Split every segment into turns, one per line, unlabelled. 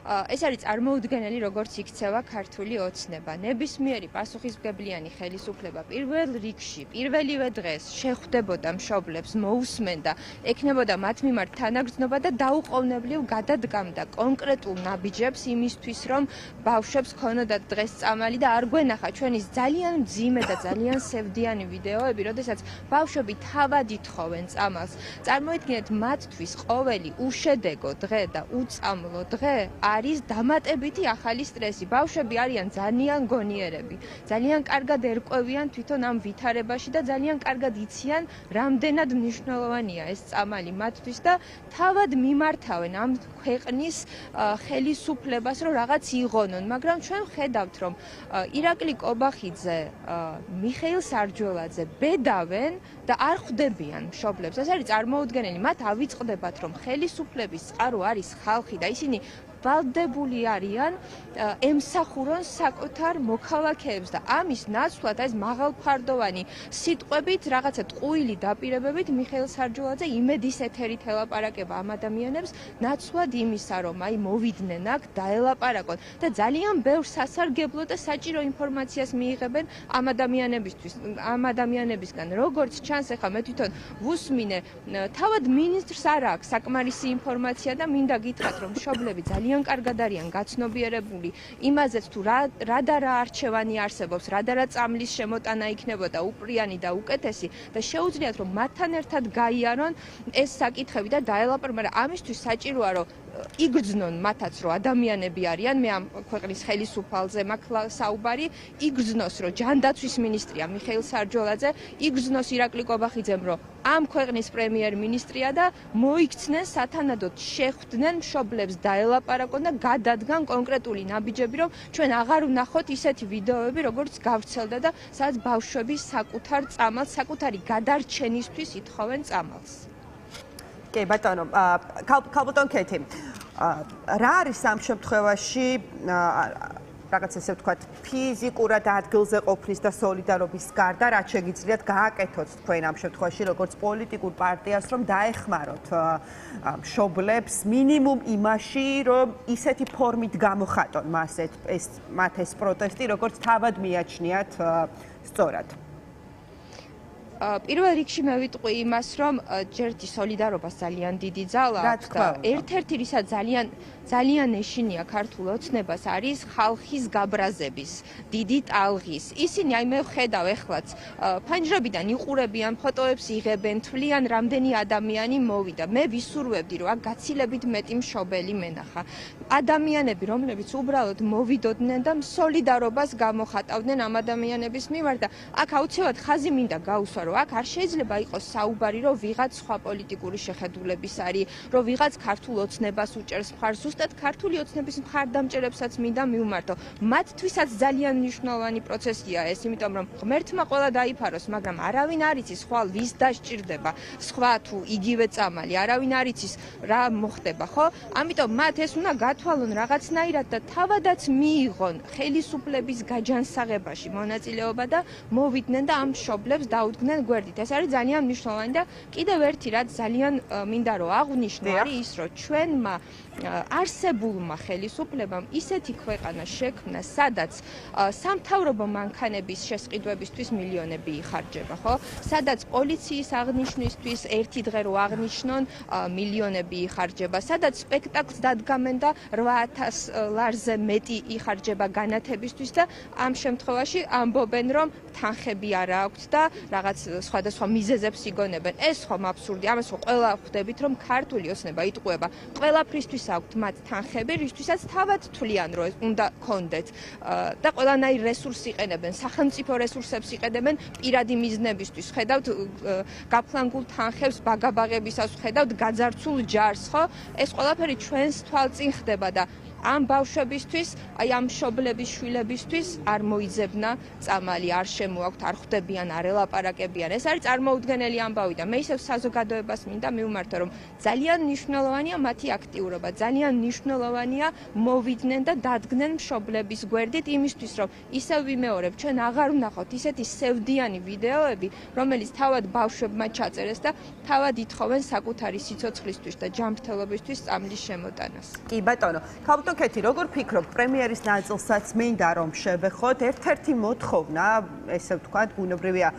ეს არის წარმოუდგენელი როგორც იქცევა ქართული ოცნება. ნებისმიერი პასუხისმგებლიანი ხელისუფლება პირველ რიგში, პირველივე დღეს შეხვდებოდა მშობლებს, მოусმენდა, ექნებოდა მათ მიმართ თანაგრძნობა და დაუყოვნებლივ გადადგამდა კონკრეტულ ნაბიჯებს იმისთვის, რომ ბავშვებს ქონოდათ დღესწამალი და არ გვენახა ჩვენი ძალიან მძიმე და ძალიან სევდიანი ვიდეოები, როდესაც ბავშვები თავად ითხოვენ წამალს. წარმოიდგინეთ, მათთვის ყოველი უშედეგო დღე და უწამლო დღე არის დამატებითი ახალი სტრესი. ბავშვები არიან ძალიან გონიერები, ძალიან კარგად ერკვევიან თვითონ ამ ვითარებაში და ძალიან კარგად იციან, რამდენად მნიშვნელოვანია ეს წამალი მათთვის და თავად მიმართავენ ამ ქვეყნის ხელისუფლებას, რომ რაღაც იღონონ. მაგრამ ჩვენ ხედავთ, რომ ირაკლი კობახიძე, მიხეილ სარჯველაძე ბედავენ და არ ხვდებიან მშობლებს. ეს არის წარმოუდგენელი. მათ ავიწყდებათ, რომ ხელისუფლების წყარო არის ხალხი და ისინი ვალდებული არიან ემსახურონ საკუთარ მოქალაქეებს და ამის ნაცვლად ეს მაღალფარდოვანი სიტყვებით, რაღაცა ტყუილი დაპირებებით მიხეილ სარჯველაძე იმედის ეთერით ელაპარაკება ამ ადამიანებს, ნაცვლად იმისა, რომ აი მოვიდნენ აქ, დაელაპარაკონ და ძალიან ბევრ სასარგებლო და საჭირო ინფორმაციას მიიღებენ ამ ადამიანებისგან. როგორც ჩანს, ახლა მე თვითონ ვუსმინე, თავად მინისტრს არ აქვს საკმარისი ინფორმაცია და მინდა გითხრათ, რომ მშობლები ძალიან კარგად არიან გაცნობიერებული იმაზეც თუ რა და რა არჩევანი არსებობს, რა და რა წამლის შემოტანა იქნებოდა უპრიანი და უკეთესი და შეუძლიათ რომ მათთან ერთად გაიარონ ეს საკითხები და დაელაპარაკონ, მაგრამ ამისთვის საჭიროა რომ იგრძნონ მათაც რომ ადამიანები არიან, მე ამ ქვეყნის ხელისუფალზე მაქვს საუბარი, იგრძნოს რომ ჯანდაცვის მინისტრია მიხეილ სარჯველაძე, იგრძნოს ირაკლი კობახიძემ რომ ამ ქვეყნის პრემიერ-მინისტრია და მოიქცნენ სათანადოდ შეხვდნენ მშობლებს დაელაპარაკონ და გადადგან კონკრეტული ნაბიჯები, რომ ჩვენ აღარ ვნახოთ ისეთი ვიდეოები, როგორც გავრცელდა და სადაც ბავშვები საკუთარ წამალს, საკუთარი გადარჩენისთვის ითხოვენ წამალს.
კი ბატონო, ქალბატონ ქეთი, რა არის ამ შემთხვევაში რაღაც ესე ვთქვათ, ფიზიკურად ადგილზე ყოფნის და სოლიდარობის გარდა, რაც შეგიძლიათ გააკეთოთ თქვენ ამ შემთხვევაში, როგორც პოლიტიკურ პარტიას, რომ დაეხმაროთ მშობლებს მინიმუმ იმაში, რომ ისეთი ფორმით გამოხატონ მათ ეს პროტესტი, როგორც თავად მიაჩნიათ სწორად.
პირველ რიგში მე ვიტყვი იმას, რომ ჯერთი სოლიდარობას ძალიან დიდი ძალა აქვს და ერთ-ერთი რისაც ძალიან ეშინია ქართულ ოცნებას არის ხალხის გაბრაზების, დიდი ტალღის. ისინი აი მე ვხედავ ეხლაც ფანჯრებიდან იყურებიან, ფოტოებს იღებენ, თვლიან რამდენი ადამიანი მოვიდა. მე ვისურვებდი, რომ აქ გაცილებით მეტი მშობელი მენახა. ადამიანები, რომლებიც უბრალოდ მოვიდოდნენ და სოლიდარობას გამოხატავდნენ ამ ადამიანების მიმართ და აქ აუცილებლად ხაზი მინდა გაუსვა, რომ აქ არ შეიძლება იყოს საუბარი, რომ ვიღაც სხვა პოლიტიკური შეხედულების არის, რომ ვიღაც ქართულ ოცნებას უჭერს მხარს. ზუსტად ქართული ოცნების მხარდამჭერებსაც მინდა მივმართო. მათთვისაც ძალიან მნიშვნელოვანი პროცესია ეს, იმიტომ რომ ღმერთმა ყველა დაიფაროს, მაგრამ არავინ არ იცის ხვალ ვის დასჭირდება, სხვა თუ იგივე წამალი, არავინ არ იცის რა მოხდება, ხო? ამიტომ მათ ეს უნდა გათვალონ რაღაცნაირად და თავადაც მიიღონ ხელისუფლების გაჯანსაღებაში მონაწილეობა და მოვიდნენ და ამ მშობლებს დაუდგნენ გვერდით. ეს არის ძალიან მნიშვნელოვანი და კიდევ ერთი რაც ძალიან მინდა რომ აღვნიშნო არის ის, რომ ჩვენმა არსებულმა ხელისუფლებამ ისეთი ქვეყანა შექმნა, სადაც სამთავრობო მანქანების შესყიდვებისთვის მილიონები იხარჯება, ხო? სადაც პოლიციის აღნიშვნისთვის ერთი დღე რო აღნიშნონ მილიონები იხარჯება, სადაც სპექტაკლს დადგამენ და 8000 ლარზე მეტი იხარჯება განათებისთვის და ამ შემთხვევაში ამბობენ, რომ თანხები არ აქვთ და რაღაც სხვადასხვა მიზეზებს იგონებენ. ეს ხომ აბსურდი. ამას ხო ყველა ხვდებით, რომ ქართული ოცნება იტყუება ყველაფრისთვის აქვთ მათ თანხები, რისთვისაც თავად თვლიან, რომ უნდა კონდეთ და ყველანაირ რესურსს იყენებენ, სახელმწიფო რესურსებს იყენებენ პირადი მიზნებისთვის. ხედავთ გაფლანგულ თანხებს ბაგაბაღებისას, ხედავთ გაძარცულ ჯარს, ხო? ეს ყველაფერი ჩვენს თვალწინ ხდება და ამ ბავშვებისთვის, აი ამ მშობლების შვილებისთვის არ მოიძებნა წამალი, არ შემოაქვთ, არ ხვდებიან, არ ელაპარაკებიან. ეს არის წარმოუდგენელი ამბავი და მე ისევ საზოგადოებას მინდა მივმართო, რომ ძალიან მნიშვნელოვანია მათი აქტიურობა, ძალიან მნიშვნელოვანია მოვიდნენ და დადგნენ მშობლების გვერდით იმისთვის, რომ ისევ ვიმეორებ, ჩვენ აღარ ვნახოთ ისეთი სევდიანი ვიდეოები, რომელიც თავად ბავშვებმა ჩაწერეს და თავად ითხოვენ საკუთარი სიცოცხლისთვის და ჯანმრთელობისთვის წამლის შემოტანას.
კი ბატონო, ქალბატონ კეთი, როგორ ფიქრობ, პრემიერის ნაწილსაც მინდა რომ შევეხოთ, ერთ-ერთი მოთხოვნა, ესე ვთქვათ, ბუნებრივია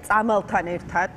წამალთან ერთად,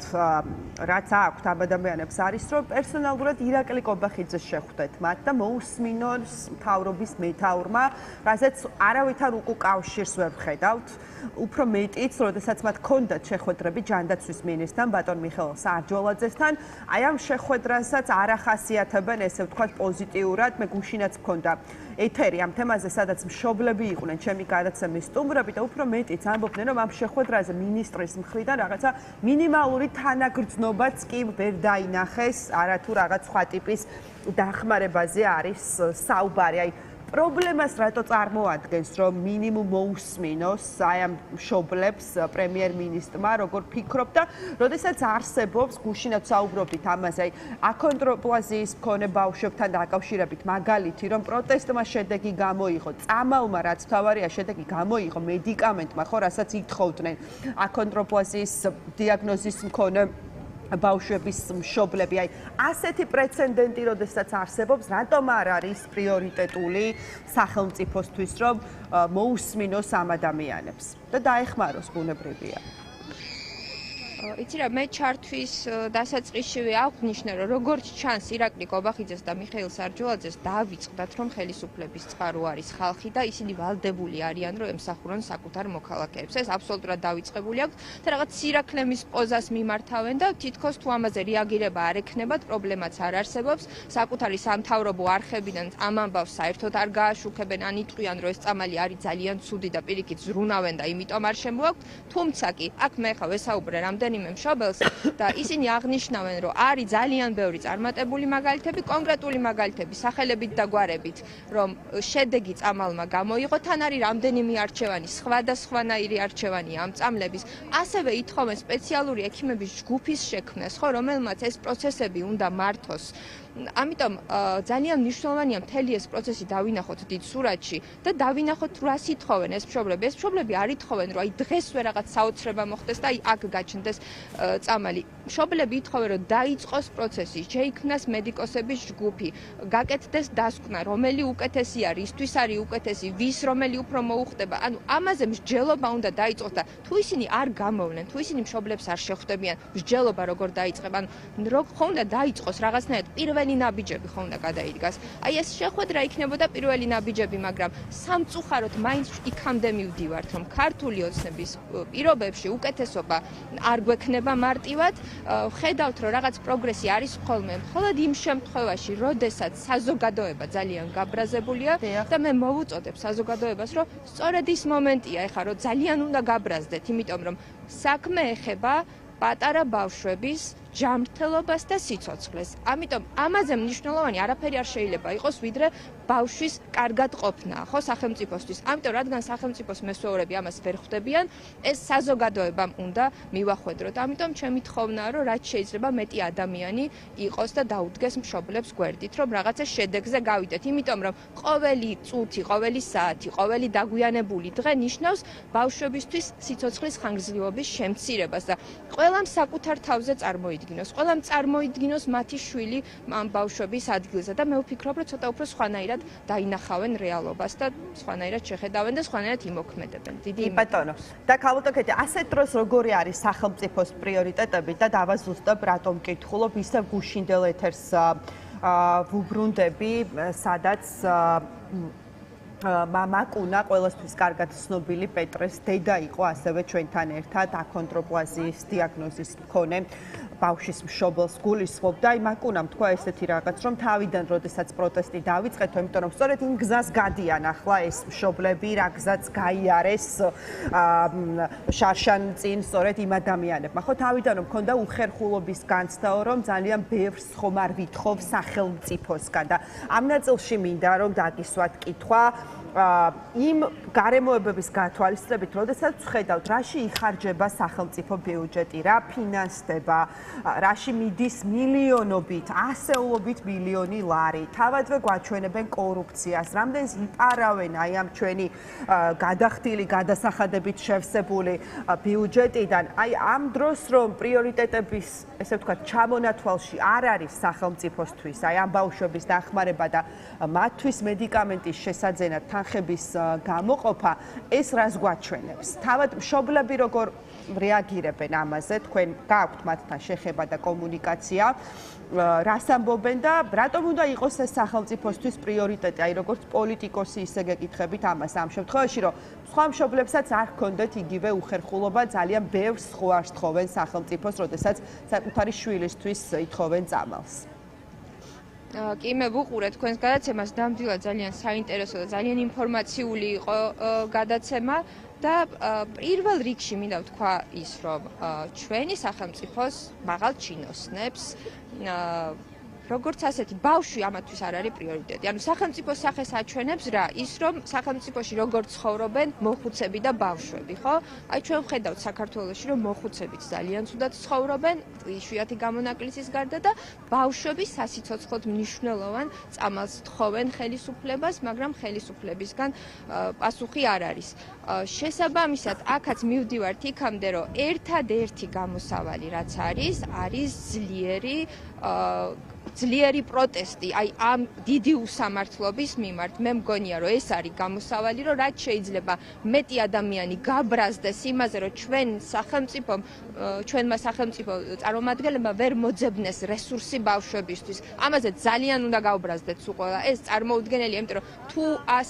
რაც აქვთ ამ ადამიანებს არის, რომ პერსონალურად ირაკლი კობახიძეს შეხვდეთ მათ და მოусმინოს მთავრობის მეთაურმა, რასაც არავითარ უკავშირს ვერ ვხედავთ. უფრო მეტიც, როდესაც მათ ჰქონდათ შეხვედრები ჯანდაცვის მინისტრთან, ბატონ მიხეილ სარჯოლაძესთან, აი ამ შეხვედრასაც არ ახასიათებენ, ესე ვთქვათ, პოზიტიურად, მე გუშინაც მქონდა ეთერი ამ თემაზე, სადაც მშობლები იყვნენ ჩემი გადაცემის სტუმრები და უფრო მეტიც ამბობდნენ, რომ ამ შეხვედრაზე მინისტრის მხრიდან რაღაცა მინიმალური თანაგრძნობაც კი ვერ დაინახეს, არათუ რაღაც სხვა ტიპის დახმარებაზე არის საუბარი. აი პრობლემას რატო წარმოადგენს, რომ მინიმუმ მოусმინოს აი ამ მშობლებს პრემიერ-მინისტრმა, როგორ ფიქრობ და როდესაც არსებობს, გუშინაც საუბრობდით ამაზე, აი აქონდროპლაზიის მქონე ბავშვებთან დაკავშირებით მაგალითი, რომ პროტესტმა შედეგი გამოიღო, წამალმა რაც თავარია შედეგი გამოიღო, მედიკამენტმა, ხო, რასაც ითხოვდნენ აქონდროპლაზიის დიაგნოზის მქონე ბავშვების მშობლები, აი ასეთი პრეცედენტი როდესაც არსებობს, რატომ არ არის პრიორიტეტული სახელმწიფოსთვის, რომ მოусმინოს ამ ადამიანებს და დაეხმაროს ბუნებრივია.
იცი რა, მე ჩართვის დასაწყისშივე აღვნიშნე, რომ როგორც ჩანს ირაკლი კობახიძეს და მიხეილ სარჯოლაძეს დავიწყდათ, რომ ხელისუფლების წყარო არის ხალხი და ისინი ვალდებული არიან, რომ ემსახურონ საკუთარ მოქალაქეებს. ეს აბსოლუტურად დავიწყებული აქვს და რაღაც სირაქლემის პოზას მიმართავენ და თითქოს თუ ამაზე რეაგირება არ ექნებათ, პრობლემაც არ არსებობს. საკუთარი სამთავრობო არხებიდან ამ ამბავს საერთოდ არ გააშუქებენ, ან იტყვიან, რომ ეს წამალი არის ძალიან ცუდი და პირიქით ზრუნავენ და იმიტომ არ შემოაქვთ. თუმცა კი, აქ მე ხა ვესაუბრე რამდენიმე მშობელს და ისინი აღნიშნავენ, რომ არის ძალიან ბევრი წარმატებული მაგალითები, კონკრეტული მაგალითები სახელებით და გვარებით, რომ შედეგი წამალმა გამოიღო, თან არის რამდენიმე არჩევანი, სხვადასხვანაირი არჩევანია ამ წამლების. ასევე ითხოვენ სპეციალური ექიმების ჯგუფის შექმნას, ხო, რომელმაც ეს პროცესები უნდა მართოს. ამიტომ ძალიან მნიშვნელოვანია მთელი ეს პროცესი დავინახოთ დიდ სურათში და დავინახოთ რას ითხოვენ ეს მშობლები. ეს მშობლები არ ითხოვენ, რომ აი დღესვე რაღაც საოცრება მოხდეს და აი აქ გაჩნდეს წამალი. მშობლები ითხოვენ, რომ დაიწყოს პროცესი, შეიქმნას მედიკოსების ჯგუფი, გაკეთდეს დასკვნა, რომელი უკეთესი არის, ისთვის არის უკეთესი, ვის რომელი უფრო მოუხდება. ანუ ამაზე მსჯელობა უნდა დაიწყოს და თუ ისინი არ გამოვლენ, თუ ისინი მშობლებს არ შეხვდებიან, მსჯელობა როგორ დაიწყება, ანუ ხო უნდა დაიწყოს რაღაცნაირად პირველი ნაბიჯები ხო უნდა გადაიდგას. აი ეს შეხვედრა იქნებოდა პირველი ნაბიჯები, მაგრამ სამწუხაროდ მაინც იქამდე მივდივართ, რომ ქართული ოცნების პირობებში უკეთესობა არ გვექნება მარტივად. ხედავთ, რომ რაღაც პროგრესი არის ხოლმე, მხოლოდ იმ შემთხვევაში, როდესაც საზოგადოება ძალიან გაბრაზებულია და მე მოვუწოდებ საზოგადოებას, რომ სწორედ ის მომენტია ეხლა, რომ ძალიან უნდა გაბრაზდეთ, იმიტომ რომ საქმე ეხება პატარა ბავშვების ჯანმრთელობას და სიცოცხლეს. ამიტომ ამაზე მნიშვნელოვანი არაფერი არ შეიძლება იყოს, ვიდრე ბავშვის კარგად ყოფნა, ხო, სახელმწიფოსთვის. ამიტომ რადგან სახელმწიფოს მესვეურები ამას ვერ ხვდებიან, ეს საზოგადოებამ უნდა მივახვედროთ. ამიტომ ჩემი თხოვნაა, რომ რაც შეიძლება მეტი ადამიანი იყოს და დაუდგეს მშობლებს გვერდით, რომ რაღაცა შედეგზე გავიდეთ. იმიტომ რომ ყოველი წუთი, ყოველი საათი, ყოველი დაგვიანებული დღე ნიშნავს ბავშვებისთვის სიცოცხლის ხანგრძლივობის შემცირებას და ყველამ საკუთარ თავზე წარმოიდგინოს. ყველამ წარმოიდგინოს მათი შვილი ამ ბავშვების ადგილზე და მე ვფიქრობ, რომ ცოტა უფრო სხვანაირად დაინახავენ რეალობას და სხვანაირად შეხედავენ და სხვანაირად იმოქმედებენ. დიდი
ბატონო. და ქალბატონ კეთი, ასეთ დროს როგორი არის სახელმწიფოს პრიორიტეტები და დავაზუსტებ, რატომ მკითხულობ, ისევ გუშინდელ ეთერს ვუბრუნდები, სადაც მამაკუნა ყველასთვის კარგად ცნობილი პეტრეს დედა იყო ასევე ჩვენთან ერთად აქონდროპლაზიის დიაგნოზის მქონე ბავშვის მშობელს გულისხმობდა. აი მაკუნამ თქვა ესეთი რაღაც, რომ თავიდან როდესაც პროტესტი დავიწყეთ, იმიტომ რომ სწორედ იმ გზას გადიან ახლა ეს მშობლები, რა გზაც გაიარეს შარშან წინ სწორედ იმ ადამიანებმა. ხო თავიდან რომ მქონდა უხერხულობის განცდაო, რომ ძალიან ბევრს ხომ არ ვითხოვ სახელმწიფოსგან და ამ ნაწილში მინდა რომ დაგისვათ კითხვა, იმ გარემოებების გათვალისწინებით, როდესაც ვხედავთ, რაში იხარჯება სახელმწიფო ბიუჯეტი, რა ფინანსდება, რაში მიდის მილიონობით, ასეულობით მილიონი ლარი. თავადვე გვაჩვენებენ კორუფციას, რამდენს იპარავენ აი ამ ჩვენი გადახდილი, გადასახადებით შევსებული ბიუჯეტიდან. აი ამ დროს რომ პრიორიტეტების, ესე ვთქვათ, ჩამონათვალში არ არის სახელმწიფოსთვის, აი ამ ბავშვების დახმარება და მათთვის მედიკამენტის შესაძენა თანხების გამოყოფა, ეს რას გვაჩვენებს? თავად მშობლები როგორ რეაგირებენ ამაზე? თქვენ გაქვთ მათთან შეხება და კომუნიკაცია, რას ამბობენ და რატომ უნდა იყოს ეს სახელმწიფოსთვის პრიორიტეტი? აი როგორც პოლიტიკოსი ისე გეკითხებით ამას ამ შემთხვევაში, რომ სხვა მშობლებსაც არ ჰქონდეთ იგივე უხერხულობა, ძალიან ბევრს ზღვარს თხოვენ სახელმწიფოს, როდესაც საკუთარი შვილისთვის ითხოვენ წამალს.
კი მე ვუყურე თქვენს გადაცემას, ნამდვილად ძალიან საინტერესო და ძალიან ინფორმაციული იყო გადაცემა და პირველ რიგში მინდა ვთქვა ის, რომ ჩვენი სახელმწიფოს მაღალ ჩინოსნებს როგორც ასეთი ბავშვი ამათთვის არ არის პრიორიტეტი. ანუ სახელმწიფოს სახეს აჩვენებს რა? ის რომ სახელმწიფოში როგორ ცხოვრობენ მოხუცები და ბავშვები, ხო? აი ჩვენ ვხედავთ საქართველოში რომ მოხუცებიც ძალიან ცუდად ცხოვრობენ, იშვიათი გამონაკლისის გარდა და ბავშვები სასიცოცხლოდ მნიშვნელოვან წამალს თხოვენ ხელისუფლებას, მაგრამ ხელისუფლებისგან პასუხი არ არის. შესაბამისად, აქაც მივდივართ იქამდე, რომ ერთადერთი გამოსავალი რაც არის ძლიერი პროტესტი, აი ამ დიდი usამართლობის მიმართ. მე მგონია, რომ ეს არის გამოსავალი, რომ რაც შეიძლება მეტი ადამიანი გაბრაზდეს იმაზე, რომ ჩვენმა სახელმწიფო წარმომადგენლებმა ვერ მოძებნეს რესურსი ბავშვებისთვის. ამაზე ძალიან უნდა გაუბრაზდეთ უყოლა. ეს წარმოუდგენელია, იმიტომ რომ თუ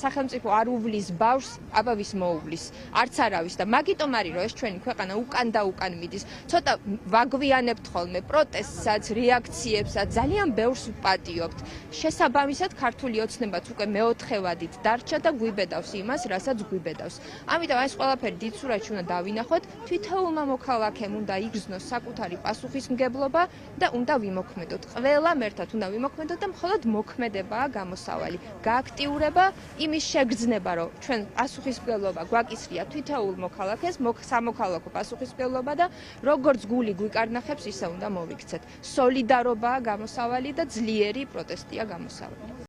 სახელმწიფო არ უვლის ბავშვს, აბა ვის მოუვლის? არც არავის და მაგიტომ არის, რომ ეს ჩვენი ქვეყანა უკან და უკან მიდის. ცოტა ვაგვიანებთ ხოლმე პროტესტსაც, რეაქციებსაც, ძალიან ბევრს ვპატიობთ. შესაბამისად, ქართული ოცნებაც უკვე მეოთხევადით დარჩა და გვიბედავს იმას, რასაც გვიბედავს. ამიტომ ეს ყველაფერი დიდ სურათში უნდა დავინახოთ, თითოეულმა მოქალაქემ უნდა იგრძნოს საკუთარი პასუხისმგებლობა და უნდა ვიმოქმედოთ. ყველამ ერთად უნდა ვიმოქმედოთ და მხოლოდ მოქმედებაა გამოსავალი. გააქტიურება, იმის შეგრძნება, რომ ჩვენ პასუხისმგებლობა გვაკისრია თითოეულ მოქალაქეს, სამოქალაქო პასუხისმგებლობა და როგორც გული გვიკარნახებს, ისე უნდა მოვიქცეთ. სოლიდარობაა გამოსავალი და ძლიერი პროტესტია გამოსავალი.